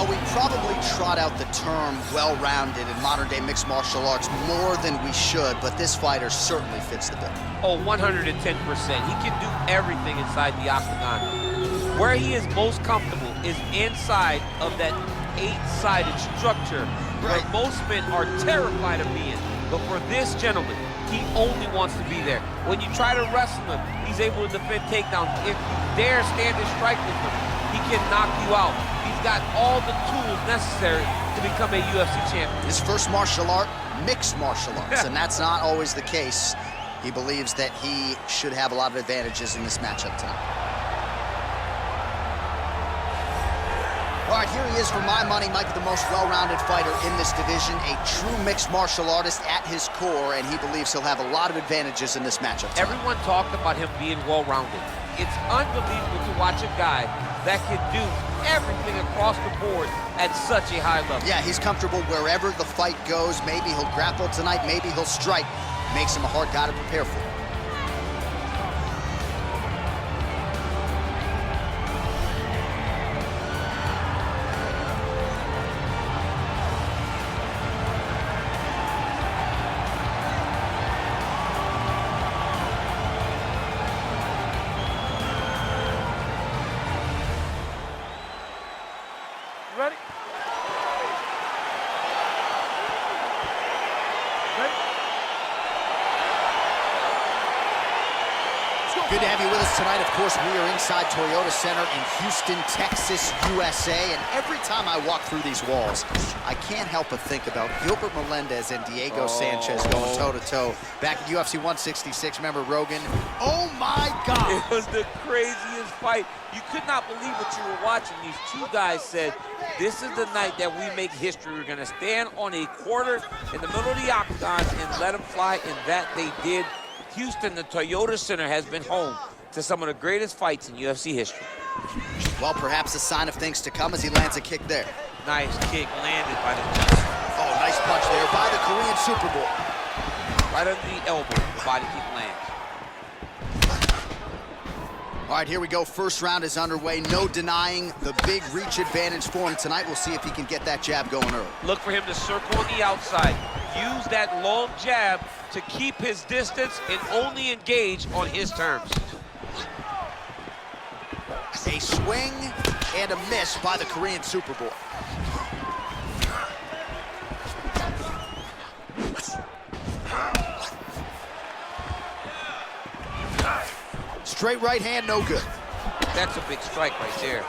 Well, we probably trot out the term well-rounded in modern-day mixed martial arts more than we should, but this fighter certainly fits the bill. Oh, 110%. He can do everything inside the octagon. Where he is most comfortable is inside of that 8-sided structure where most men are terrified of being. But for this gentleman, he only wants to be there. When you try to wrestle him, he's able to defend takedowns. If you dare stand and strike with him, he can knock you out. He's got all the tools necessary to become a UFC champion. His first martial art, mixed martial arts, and that's not always the case. He believes that he should have a lot of advantages in this matchup tonight. All right, here he is, for my money, Mike, the most well-rounded fighter in this division, a true mixed martial artist at his core, and he believes he'll have a lot of advantages in this matchup tonight. Everyone talked about him being well-rounded. It's unbelievable to watch a guy that can do everything across the board at such a high level. Yeah, he's comfortable wherever the fight goes. Maybe he'll grapple tonight, maybe he'll strike. Makes him a hard guy to prepare for. Ready? Good to have you with us tonight. Of course, we are inside Toyota Center in Houston, Texas, USA. And every time I walk through these walls, I can't help but think about Gilbert Melendez and Diego Sanchez going toe-to-toe. Back at UFC 166, remember Rogan? Oh, my God! It was the craziest fight. You could not believe what you were watching. These two guys said, this is the night that we make history. We're going to stand on a quarter in the middle of the octagon and let them fly, and that they did. Houston, the Toyota Center, has been home to some of the greatest fights in UFC history. Well, perhaps a sign of things to come as he lands a kick there. Nice kick landed by the... Oh, nice punch there by the Korean Superboy. Right under the elbow, the body kick lands. All right, here we go. First round is underway. No denying the big reach advantage for him tonight. We'll see if he can get that jab going early. Look for him to circle on the outside. Use that long jab to keep his distance and only engage on his terms. A swing and a miss by the Korean Superboy. Straight right hand, no good. That's a big strike right there.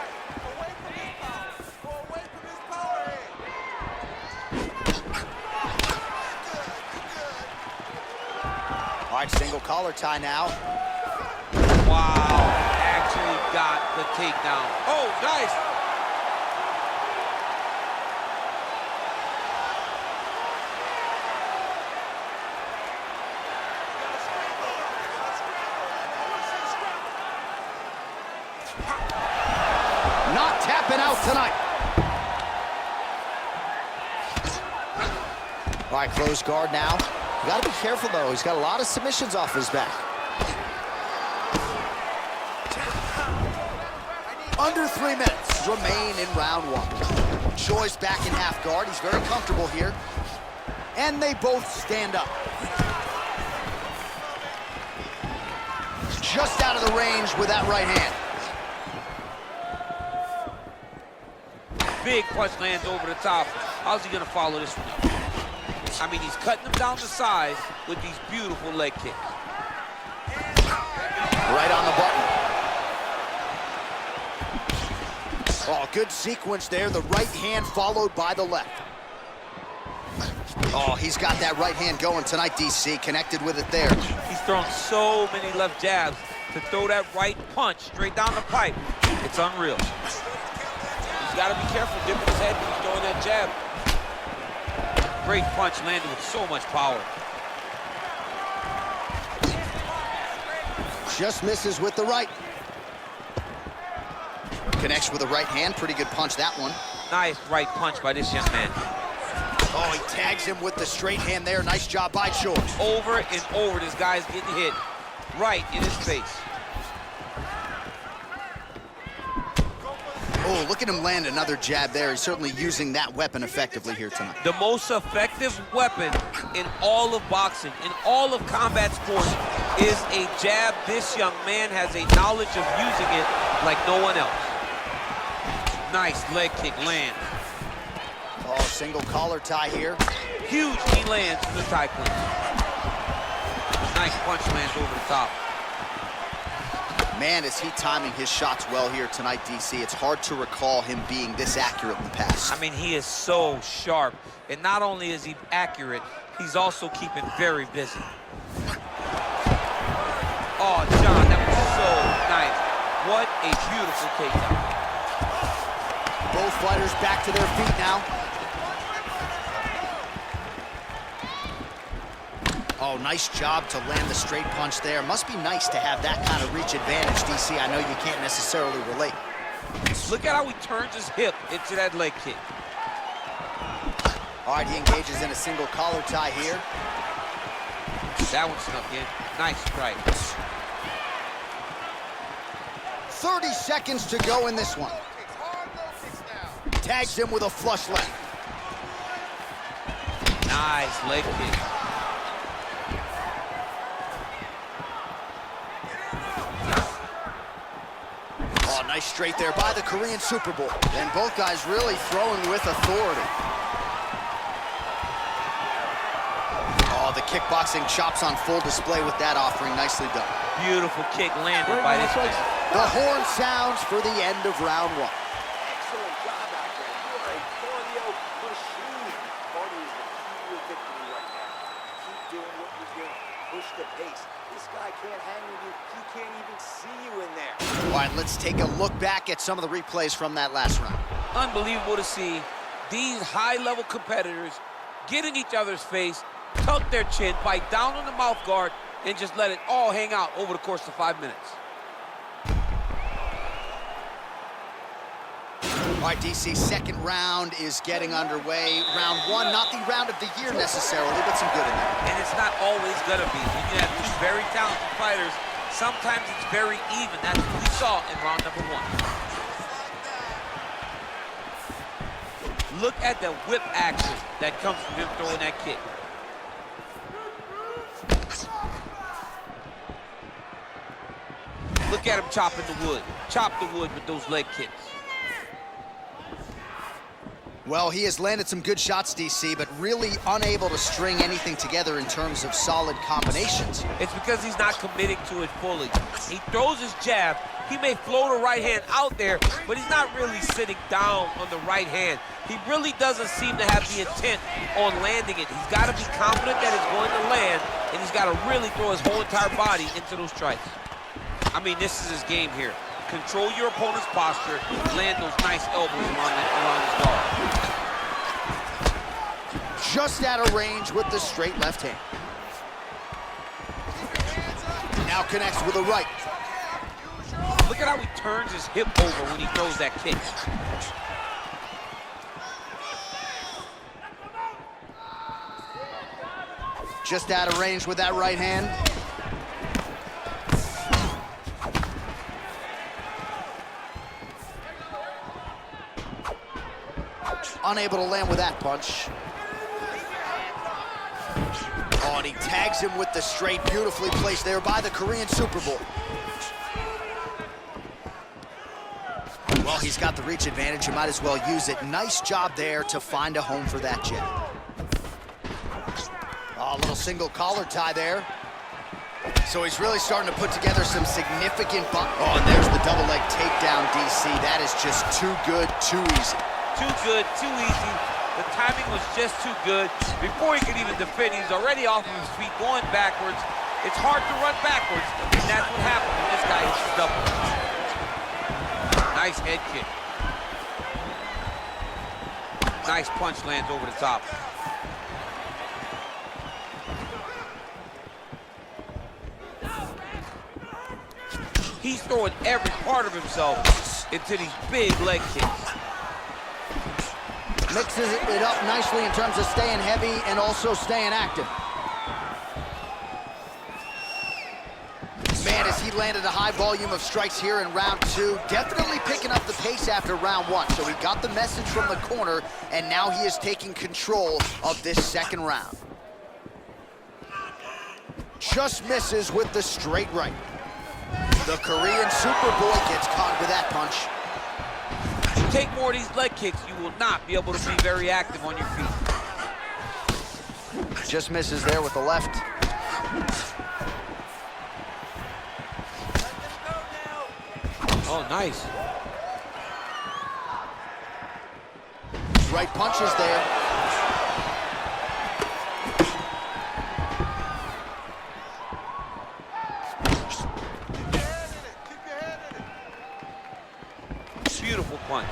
All right, single collar tie now. Wow, actually got the takedown. Oh, nice. Not tapping out tonight. All right, closed guard now. You gotta be careful, though. He's got a lot of submissions off his back. Under 3 minutes remain in round one. Choi's back in half guard. He's very comfortable here. And they both stand up. Just out of the range with that right hand. Big punch lands over the top. How's he gonna follow this one up? I mean, he's cutting them down to size with these beautiful leg kicks. Right on the button. Oh, good sequence there. The right hand followed by the left. Oh, he's got that right hand going tonight, DC. Connected with it there. He's thrown so many left jabs to throw that right punch straight down the pipe. It's unreal. He's got to be careful dipping his head when he's throwing that jab. Great punch landed with so much power. Just misses with the right. Connects with the right hand. Pretty good punch, that one. Nice right punch by this young man. Oh, he tags him with the straight hand there. Nice job by Choi. Over and over, this guy's getting hit right in his face. Oh, Well, look at him land another jab there. He's certainly using that weapon effectively here tonight. The most effective weapon in all of boxing, in all of combat sports, is a jab. This young man has a knowledge of using it like no one else. Nice leg kick lands. Oh, single collar tie here. Huge knee lands to the tie clinch. Nice punch lands over the top. Man, is he timing his shots well here tonight, DC. It's hard to recall him being this accurate in the past. I mean, he is so sharp. And not only is he accurate, he's also keeping very busy. Oh, John, that was so nice. What a beautiful takedown. Both fighters back to their feet now. Oh, nice job to land the straight punch there. Must be nice to have that kind of reach advantage, DC. I know you can't necessarily relate. Look at how he turns his hip into that leg kick. All right, he engages in a single collar tie here. That one snuck in. Nice strike. 30 seconds to go in this one. Tags him with a flush leg. Nice leg kick. Oh, nice straight there by the Korean Super Bowl. And both guys really throwing with authority. Oh, the kickboxing chops on full display with that offering. Nicely done. Beautiful kick landed by this man. The horn sounds for the end of round one. Excellent job out there. You are a cardio machine. Cardio is the key to your victory right now. Keep doing what you're doing. Push the pace. This guy can't hang with you. He can't even see you in there. All right, let's take a look back at some of the replays from that last round. Unbelievable to see these high-level competitors get in each other's face, tuck their chin, bite down on the mouth guard, and just let it all hang out over the course of 5 minutes. All right, DC, second round is getting underway. Round one, not the round of the year necessarily, but some good in there. And it's not always gonna be. When you have two very talented fighters, sometimes it's very even. That's what we saw in round number one. Look at the whip action that comes from him throwing that kick. Look at him chopping the wood. Chop the wood with those leg kicks. Well, he has landed some good shots, DC, but really unable to string anything together in terms of solid combinations. It's because he's not committing to it fully. He throws his jab. He may float a right hand out there, but he's not really sitting down on the right hand. He really doesn't seem to have the intent on landing it. He's got to be confident that it's going to land, and he's got to really throw his whole entire body into those strikes. I mean, this is his game here. Control your opponent's posture, land those nice elbows around his guard. Just out of range with the straight left hand. Now connects with a right. Look at how he turns his hip over when he throws that kick. Just out of range with that right hand. Unable to land with that punch. Oh, and he tags him with the straight, beautifully placed there by the Korean Super Bowl. Well, he's got the reach advantage. You might as well use it. Nice job there to find a home for that jab. Oh, a little single collar tie there. So he's really starting to put together some significant Oh, and there's the double leg takedown, DC. That is just too good, too easy. Too good, too easy. The timing was just too good. Before he could even defend, he's already off of his feet, going backwards. It's hard to run backwards, and that's what happened when this guy hits the double. Nice head kick. Nice punch lands over the top. He's throwing every part of himself into these big leg kicks. Mixes it up nicely in terms of staying heavy and also staying active. Man, is he landed a high volume of strikes here in round 2. Definitely picking up the pace after round 1. So he got the message from the corner, and now he is taking control of this second round. Just misses with the straight right. The Korean Superboy gets caught with that punch. You take more of these leg kicks, you will not be able to be very active on your feet. Just misses there with the left. Oh, nice. Right punches there. Beautiful punch.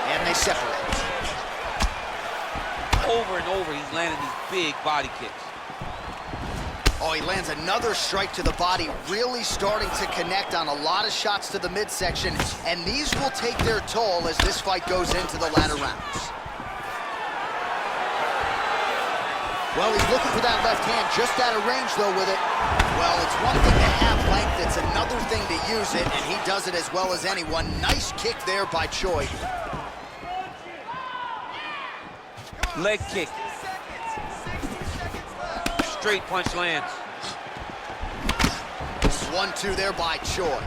And they separate. Over and over, he's landing these big body kicks. Oh, he lands another strike to the body, really starting to connect on a lot of shots to the midsection, and these will take their toll as this fight goes into the latter rounds. Well, he's looking for that left hand, just out of range, though, with it. Well, it's one thing to have length, it's another thing to use it, and he does it as well as anyone. Nice kick there by Choi. Leg kick. Straight punch lands. 1-2 there by Choi.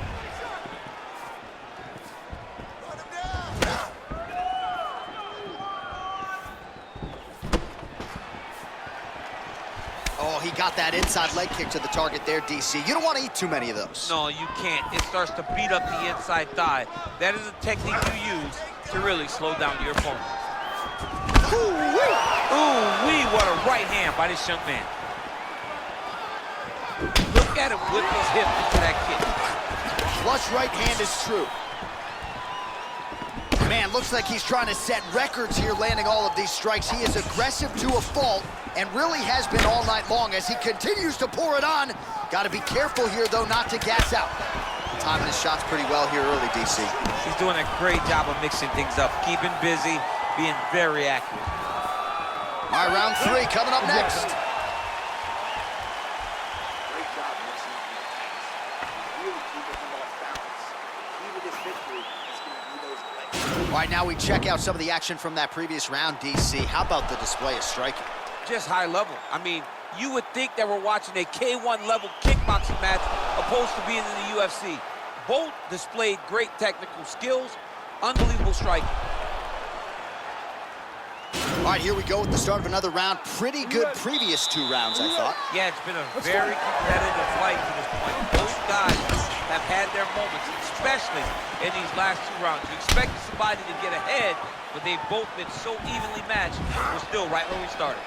Oh, he got that inside leg kick to the target there, DC. You don't want to eat too many of those. No, you can't. It starts to beat up the inside thigh. That is a technique you use to really slow down your opponent. Ooh-wee! Ooh-wee, what a right hand by this young man. Look at him whip his hip into that kick. Flush right hand is true. Man, looks like he's trying to set records here, landing all of these strikes. He is aggressive to a fault, and really has been all night long as he continues to pour it on. Got to be careful here, though, not to gas out. Timing his shots pretty well here early, DC. He's doing a great job of mixing things up, keeping busy, being very accurate. All right, round 3 coming up next. Great job mixing up the attacks. Really keeping them off balance. The key to this victory is going to be those legs. All right, now we check out some of the action from that previous round, DC. How about the display of striking? Just high level. I mean, you would think that we're watching a K1 level kickboxing match opposed to being in the UFC. Both displayed great technical skills, unbelievable striking. All right, here we go with the start of another round. Pretty good previous 2 rounds, I thought. Yeah, it's been a very competitive fight to this point. Both guys have had their moments, especially in these last 2 rounds. You expected somebody to get ahead, but they've both been so evenly matched. We're still right where we started.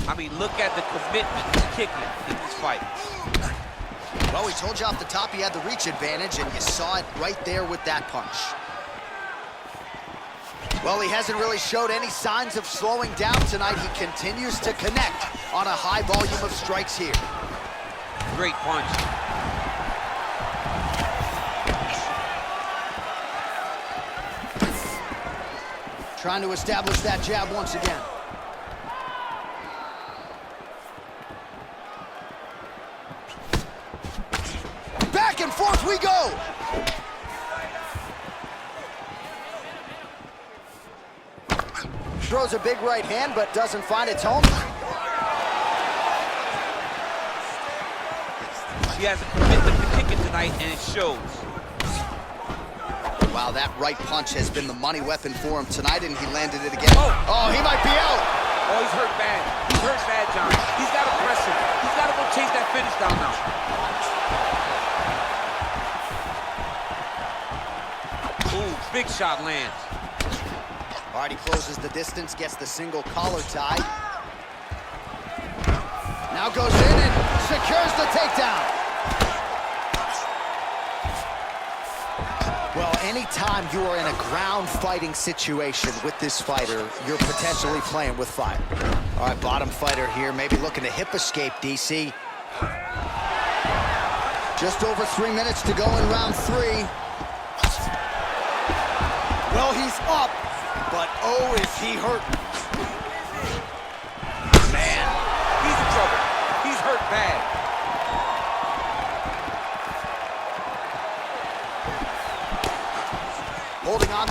I mean, look at the commitment to kicking in this fight. Well, we told you off the top he had the reach advantage, and you saw it right there with that punch. Well, he hasn't really showed any signs of slowing down tonight. He continues to connect on a high volume of strikes here. Great punch. Trying to establish that jab once again. Back and forth we go. Throws a big right hand, but doesn't find its home. He has a commitment to kicking tonight, and it shows. Wow, that right punch has been the money weapon for him tonight, and he landed it again. Oh, he might be out. Oh, he's hurt bad. He's hurt bad, John. He's got to press him. He's got to go chase that finish down now. Ooh, big shot lands. All right, he closes the distance, gets the single collar tie. Now goes in and secures the takedown. Well, anytime you are in a ground fighting situation with this fighter, you're potentially playing with fire. All right, bottom fighter here, maybe looking to hip escape, DC. Just over 3 minutes to go in round 3. Well, he's up, but oh, is he hurt.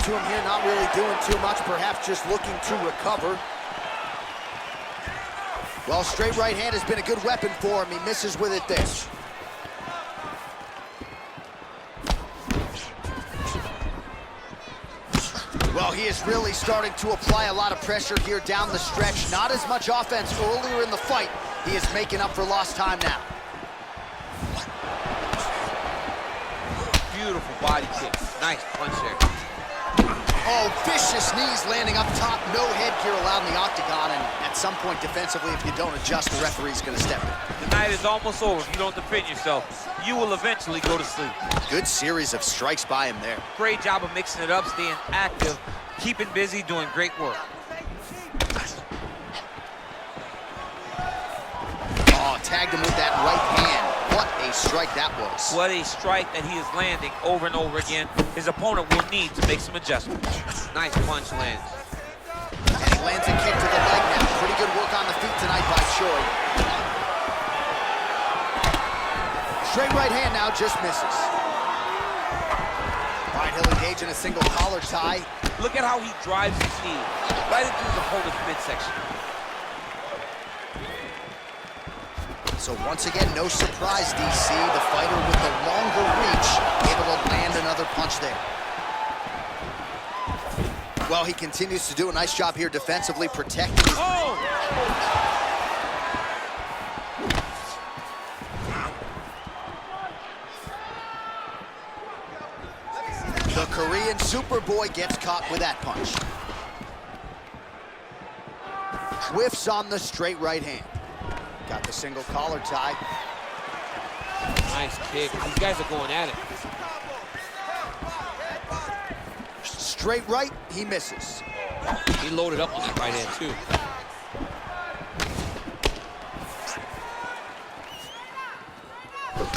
to him here, not really doing too much, perhaps just looking to recover. Well, straight right hand has been a good weapon for him. He misses with it there. Well, he is really starting to apply a lot of pressure here down the stretch. Not as much offense earlier in the fight. He is making up for lost time now. Beautiful body kick. Nice punch there. Oh, vicious knees landing up top. No headgear allowed in the octagon, and at some point defensively, if you don't adjust, the referee's going to step in. The night is almost over. If you don't defend yourself, you will eventually go to sleep. Good series of strikes by him there. Great job of mixing it up, staying active, keeping busy, doing great work. Oh, tagged him with that right hand. What a strike that was. What a strike that he is landing over and over again. His opponent will need to make some adjustments. Nice punch lands. And he lands a kick to the leg now. Pretty good work on the feet tonight by Choi. Straight right hand now, just misses. All right, he'll engage in a single collar tie. Look at how he drives his knee right into his opponent's midsection. So once again, no surprise, DC. The fighter with the longer reach, able to land another punch there. Well, he continues to do a nice job here defensively, protecting. Oh! The Korean Superboy gets caught with that punch. Whiffs on the straight right hand. Got the single collar tie. Nice kick. These guys are going at it. Straight right, he misses. He loaded up on that right hand, too.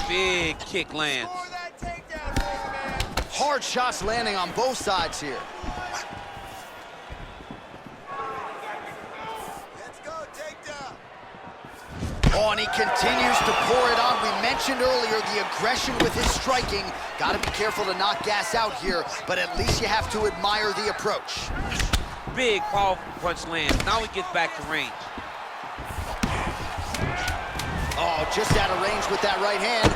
Big kick lands. Hard shots landing on both sides here. Oh, and he continues to pour it on. We mentioned earlier the aggression with his striking. Got to be careful to not gas out here, but at least you have to admire the approach. Big, powerful punch lands. Now he gets back to range. Oh, just out of range with that right hand.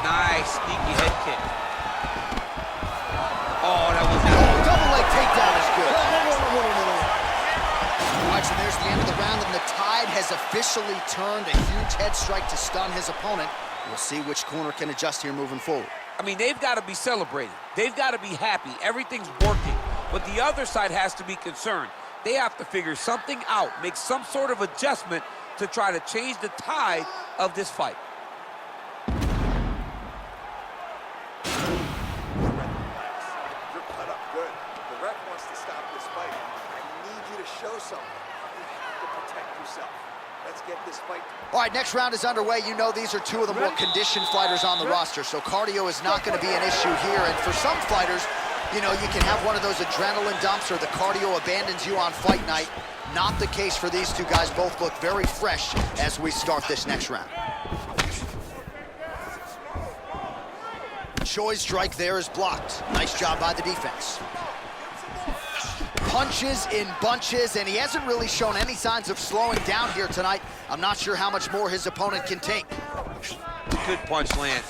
Nice, sneaky head kick. Oh, that was Oh, double leg takedown is good. All right, so there's the end of the round, and the tide has officially turned. A huge head strike to stun his opponent. We'll see which corner can adjust here moving forward. I mean, they've got to be celebrating. They've got to be happy. Everything's working. But the other side has to be concerned. They have to figure something out, make some sort of adjustment to try to change the tide of this fight. You're cut up good. The ref wants to stop this fight. I need you to show something. You have to protect yourself. Let's get this fight. All right, next round is underway. You know these are two of the more conditioned fighters on the roster, so cardio is not going to be an issue here. And for some fighters, you know, you can have one of those adrenaline dumps or the cardio abandons you on fight night. Not the case for these two guys. Both look very fresh as we start this next round. Choi's strike there is blocked. Nice job by the defense. Punches in bunches, and he hasn't really shown any signs of slowing down here tonight. I'm not sure how much more his opponent can take. Good punch lands.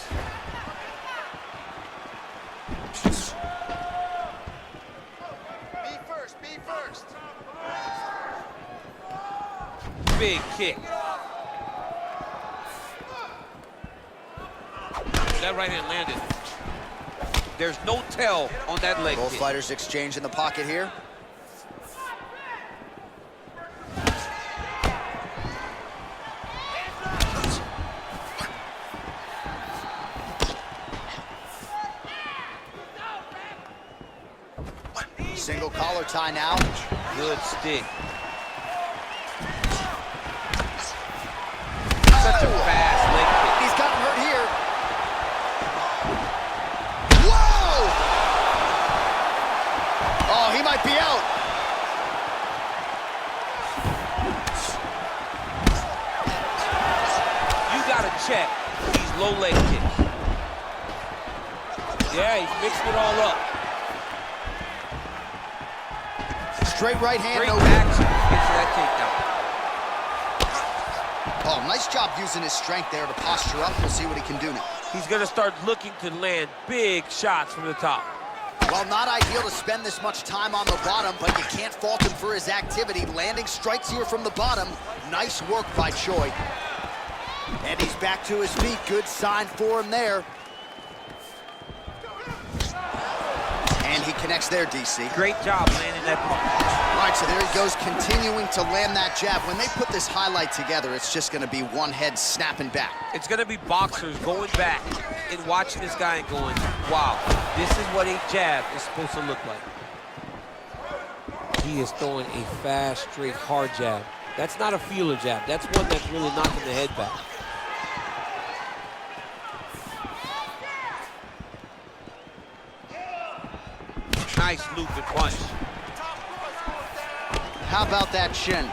Be first. Big kick. That right hand landed. There's no tell on that leg Both kick. fighters exchange in the pocket here. Single collar tie now. Good stick. Such a fast leg kick. He's gotten hurt here. Whoa! Oh, he might be out. You gotta check these low leg kicks. Yeah, he's mixing it all up. Straight right hand. Great No action. Gets to that takedown. Oh, nice job using his strength there to posture up. We'll see what he can do now. He's going to start looking to land big shots from the top. Well, not ideal to spend this much time on the bottom, but you can't fault him for his activity. Landing strikes here from the bottom. Nice work by Choi. And he's back to his feet. Good sign for him there. And he connects there, DC. Great job landing that punch. All right, so there he goes, continuing to land that jab. When they put this highlight together, it's just going to be one head snapping back. It's going to be boxers going back and watching this guy and going, wow, this is what a jab is supposed to look like. He is throwing a fast, straight, hard jab. That's not a feeler jab. That's one that's really knocking the head back. Nice looping punch. How about that shin?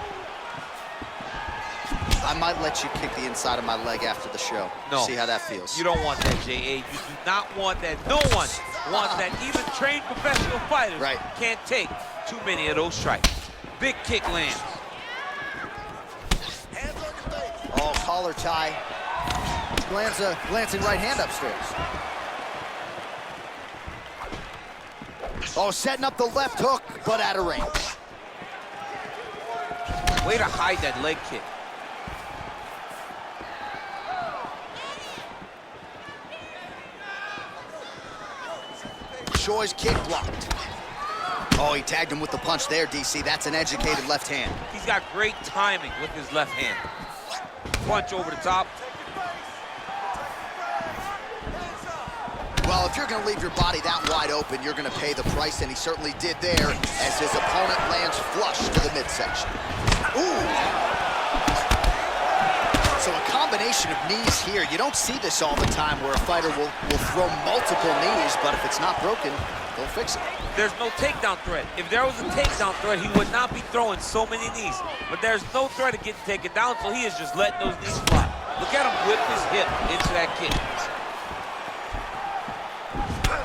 I might let you kick the inside of my leg after the show. No. See how that feels. You don't want that, J.A. You do not want that. No one wants that. Even trained professional fighters can't take too many of those strikes. Big kick lands. Oh, collar tie. Lands a glancing right hand upstairs. Oh, setting up the left hook, but out of range. Way to hide that leg kick. Choi's kick blocked. Oh, he tagged him with the punch there, DC. That's an educated left hand. He's got great timing with his left hand. Punch over the top. Well, if you're going to leave your body that wide open, you're going to pay the price, and he certainly did there as his opponent lands flush to the midsection. Ooh! So a combination of knees here. You don't see this all the time where a fighter will throw multiple knees, but if it's not broken, they'll fix it. There's no takedown threat. If there was a takedown threat, he would not be throwing so many knees. But there's no threat of getting taken down, so he is just letting those knees fly. Look at him whip his hip into that kick.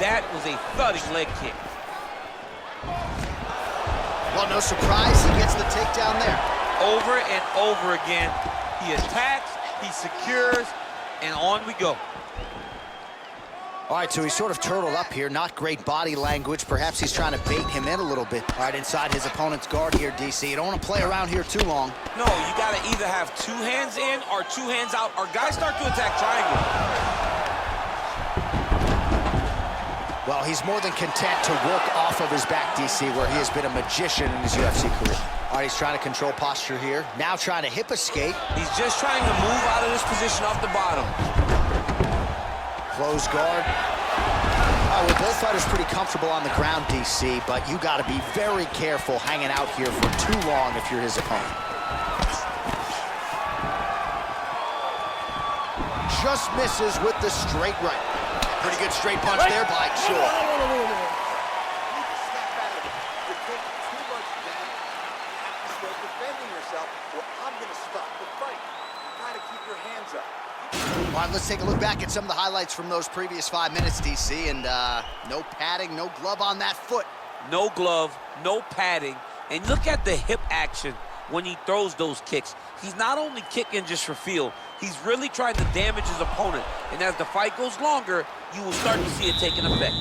That was a thudding leg kick. Well, no surprise, he gets the takedown there. Over and over again, he attacks, he secures, and on we go. All right, so he's sort of turtled up here. Not great body language. Perhaps he's trying to bait him in a little bit. All right, inside his opponent's guard here, DC. You don't want to play around here too long. No, you got to either have two hands in or two hands out, or guys start to attack triangle. Well, he's more than content to work off of his back, DC, where he has been a magician in his UFC career. All right, he's trying to control posture here. Now trying to hip escape. He's just trying to move out of this position off the bottom. Close guard. Well, both fighters pretty comfortable on the ground, DC, but you got to be very careful hanging out here for too long if you're his opponent. Just misses with the straight right. Pretty good straight punch there by Choi. All right, let's take a look back at some of the highlights from those previous 5 minutes, DC, and no padding, no glove on that foot. No glove, no padding, and look at the hip action when he throws those kicks. He's not only kicking just for feel, he's really trying to damage his opponent, and as the fight goes longer, you will start to see it taking effect.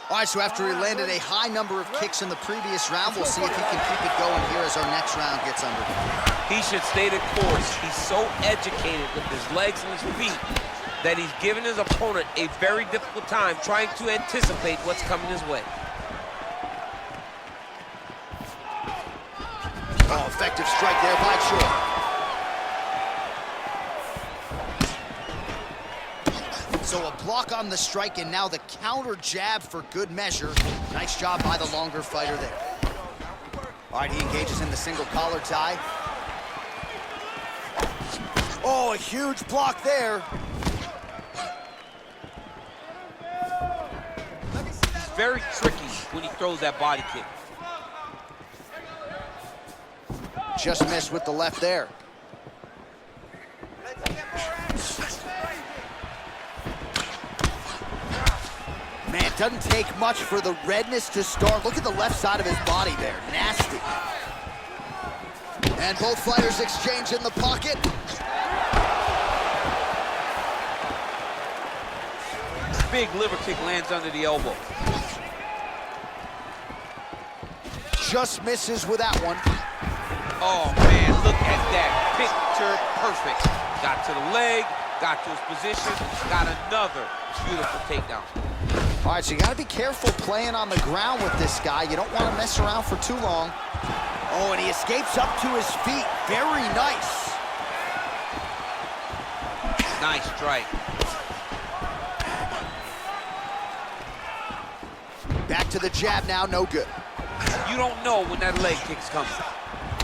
All right, so after he landed a high number of kicks in the previous round, we'll see if he can keep it going here as our next round gets underway. He should stay the course. He's so educated with his legs and his feet that he's giving his opponent a very difficult time trying to anticipate what's coming his way. Oh, effective strike there by Choi. So a block on the strike, and now the counter jab for good measure. Nice job by the longer fighter there. All right, he engages in the single collar tie. Oh, a huge block there. He's very tricky when he throws that body kick. Just missed with the left there. Man, Doesn't take much for the redness to start. Look at the left side of his body there. Nasty. And both fighters exchange in the pocket. Big liver kick lands under the elbow. Just misses with that one. Oh, man, look at that. Picture perfect. Got to the leg, got to his position, got another beautiful takedown. All right, so you got to be careful playing on the ground with this guy. You don't want to mess around for too long. Oh, and he escapes up to his feet. Very nice. Nice strike. Back to the jab now, no good. You don't know when that leg kick's coming.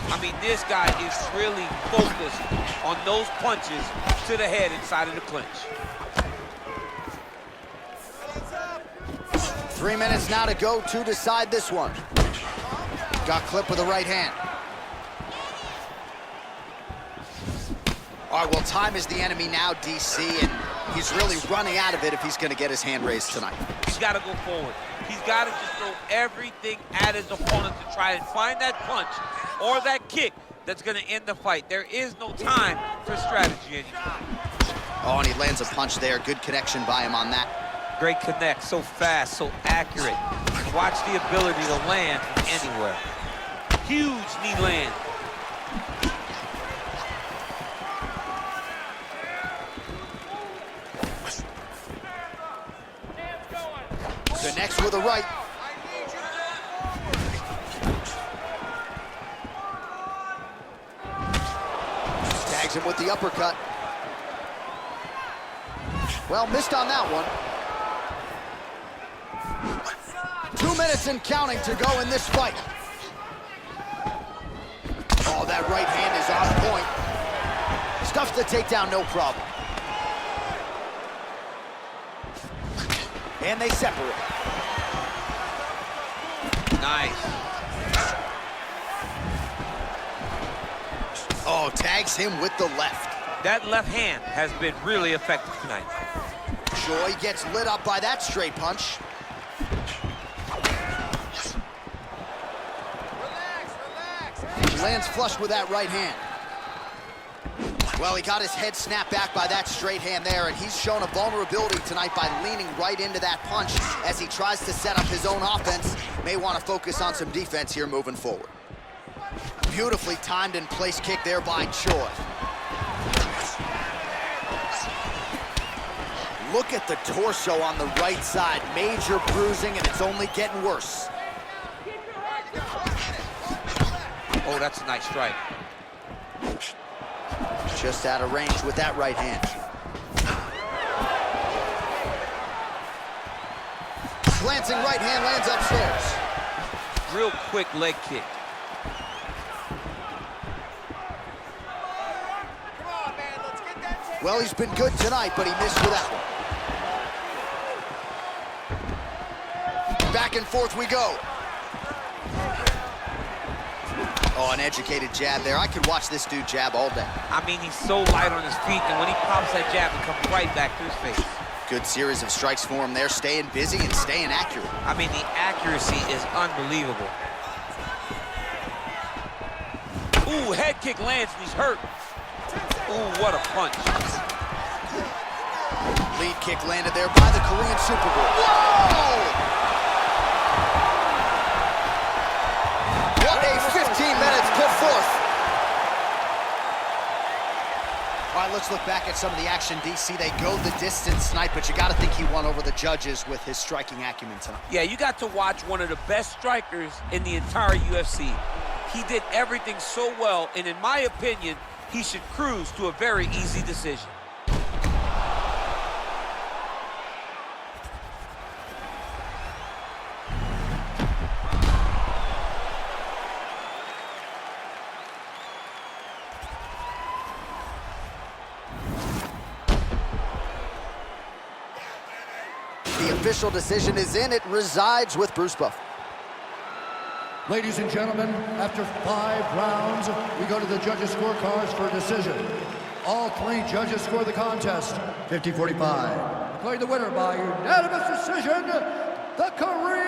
I mean, this guy is really focused on those punches to the head inside of the clinch. 3 minutes now to go to decide this one. Got clipped with the right hand. All right, well, time is the enemy now, DC, and he's really running out of it if he's going to get his hand raised tonight. He's got to go forward. He's got to just throw everything at his opponent to try and find that punch or that kick that's going to end the fight. There is no time for strategy anymore. Oh, and he lands a punch there. Good connection by him on that. Great connect, so fast, so accurate. Watch the ability to land from anywhere. Huge knee land. Connects with a right. Tags him with the uppercut. Well, missed on that one. 2 minutes and counting to go in this fight. Oh, that right hand is on point. Stuffs the takedown, no problem. And they separate. Nice. Oh, tags him with the left. That left hand has been really effective tonight. Choi gets lit up by that straight punch. Lands flush with that right hand. Well, he got his head snapped back by that straight hand there, and he's shown a vulnerability tonight by leaning right into that punch as he tries to set up his own offense. May want to focus on some defense here moving forward. Beautifully timed and placed kick there by Choi. Look at the torso on the right side. Major bruising, and it's only getting worse. Oh, that's a nice strike. Just out of range with that right hand. Glancing right hand lands upstairs. Real quick leg kick. Well, he's been good tonight, but he missed with that one. Back and forth we go. Oh, an educated jab there. I could watch this dude jab all day. I mean, he's so light on his feet, and when he pops that jab, it comes right back to his face. Good series of strikes for him there, staying busy and staying accurate. I mean, the accuracy is unbelievable. Ooh, head kick lands, and he's hurt. Ooh, what a punch. Lead kick landed there by the Korean Super Bowl. Whoa! What a 15 minutes put forth. All right, let's look back at some of the action, DC. They go the distance tonight, but you got to think he won over the judges with his striking acumen tonight. Yeah, you got to watch one of the best strikers in the entire UFC. He did everything so well, and in my opinion, he should cruise to a very easy decision. The official decision is in. It resides with Bruce Buffer. Ladies and gentlemen, after 5 rounds, we go to the judges' scorecards for a decision. All 3 judges score the contest 50-45. Declaring the winner by unanimous decision, the Korean